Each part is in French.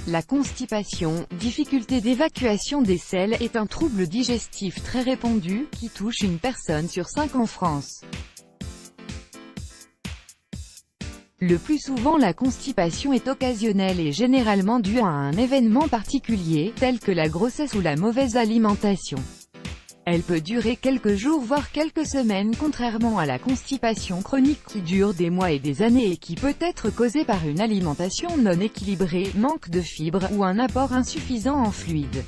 La constipation, difficulté d'évacuation des selles, est un trouble digestif très répandu, qui touche une personne sur 5 en France. Le plus souvent la constipation est occasionnelle et généralement due à un événement particulier, tel que la grossesse ou la mauvaise alimentation. Elle peut durer quelques jours voire quelques semaines contrairement à la constipation chronique qui dure des mois et des années et qui peut être causée par une alimentation non équilibrée, manque de fibres, ou un apport insuffisant en fluides.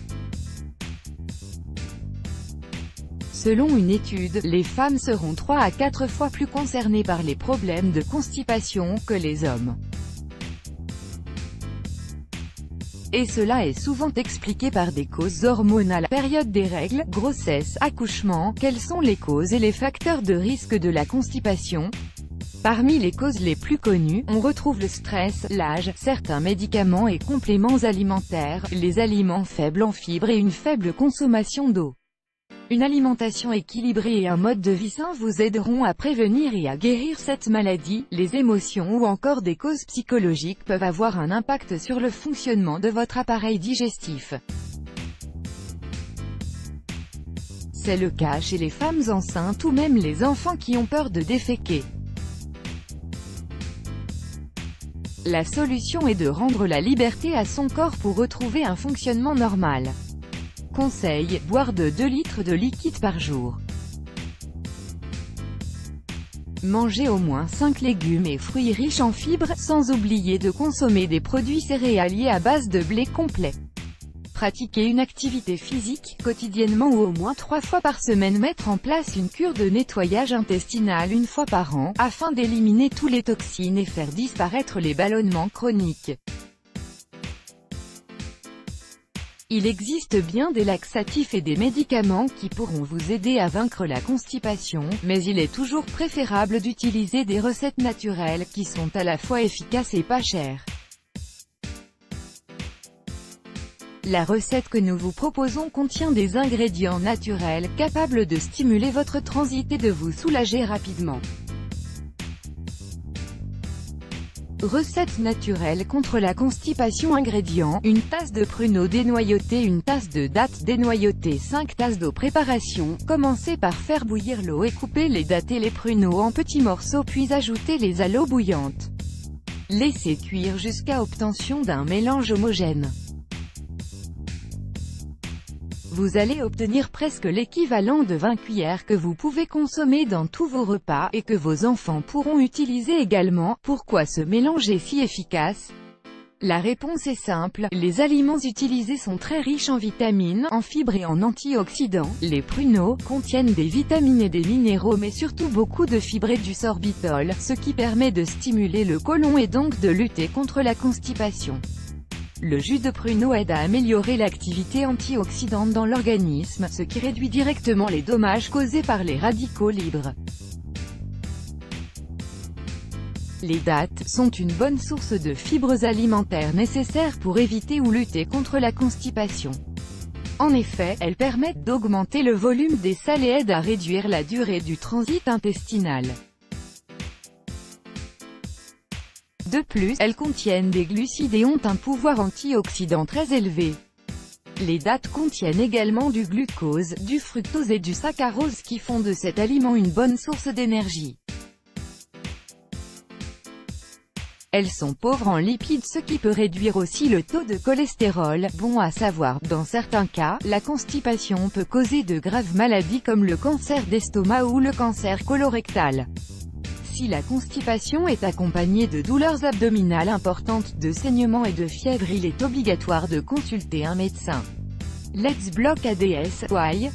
Selon une étude, les femmes seront 3 à 4 fois plus concernées par les problèmes de constipation que les hommes. Et cela est souvent expliqué par des causes hormonales, période des règles, grossesse, accouchement. Quelles sont les causes et les facteurs de risque de la constipation? Parmi les causes les plus connues, on retrouve le stress, l'âge, certains médicaments et compléments alimentaires, les aliments faibles en fibres et une faible consommation d'eau. Une alimentation équilibrée et un mode de vie sain vous aideront à prévenir et à guérir cette maladie. Les émotions ou encore des causes psychologiques peuvent avoir un impact sur le fonctionnement de votre appareil digestif. C'est le cas chez les femmes enceintes ou même les enfants qui ont peur de déféquer. La solution est de rendre la liberté à son corps pour retrouver un fonctionnement normal. Conseil, boire de 2 litres de liquide par jour. Mangez au moins 5 légumes et fruits riches en fibres, sans oublier de consommer des produits céréaliers à base de blé complet. Pratiquez une activité physique, quotidiennement ou au moins 3 fois par semaine. Mettre en place une cure de nettoyage intestinal 1 fois par an, afin d'éliminer tous les toxines et faire disparaître les ballonnements chroniques. Il existe bien des laxatifs et des médicaments qui pourront vous aider à vaincre la constipation, mais il est toujours préférable d'utiliser des recettes naturelles qui sont à la fois efficaces et pas chères. La recette que nous vous proposons contient des ingrédients naturels, capables de stimuler votre transit et de vous soulager rapidement. Recette naturelle contre la constipation. Ingrédients: 1 tasse de pruneaux dénoyautés, 1 tasse de dattes dénoyautées, 5 tasses d'eau. Préparation: commencez par faire bouillir l'eau et couper les dattes et les pruneaux en petits morceaux puis ajoutez-les à l'eau bouillante. Laissez cuire jusqu'à obtention d'un mélange homogène. Vous allez obtenir presque l'équivalent de 20 cuillères que vous pouvez consommer dans tous vos repas, et que vos enfants pourront utiliser également. Pourquoi ce mélange est si efficace? La réponse est simple, les aliments utilisés sont très riches en vitamines, en fibres et en antioxydants. Les pruneaux contiennent des vitamines et des minéraux mais surtout beaucoup de fibres et du sorbitol, ce qui permet de stimuler le côlon et donc de lutter contre la constipation. Le jus de pruneau aide à améliorer l'activité antioxydante dans l'organisme, ce qui réduit directement les dommages causés par les radicaux libres. Les dattes sont une bonne source de fibres alimentaires nécessaires pour éviter ou lutter contre la constipation. En effet, elles permettent d'augmenter le volume des selles et aident à réduire la durée du transit intestinal. De plus, elles contiennent des glucides et ont un pouvoir antioxydant très élevé. Les dattes contiennent également du glucose, du fructose et du saccharose qui font de cet aliment une bonne source d'énergie. Elles sont pauvres en lipides, ce qui peut réduire aussi le taux de cholestérol. Bon à savoir, dans certains cas, la constipation peut causer de graves maladies comme le cancer d'estomac ou le cancer colorectal. Si la constipation est accompagnée de douleurs abdominales importantes, de saignements et de fièvre, il est obligatoire de consulter un médecin. Let's block ADS. Why?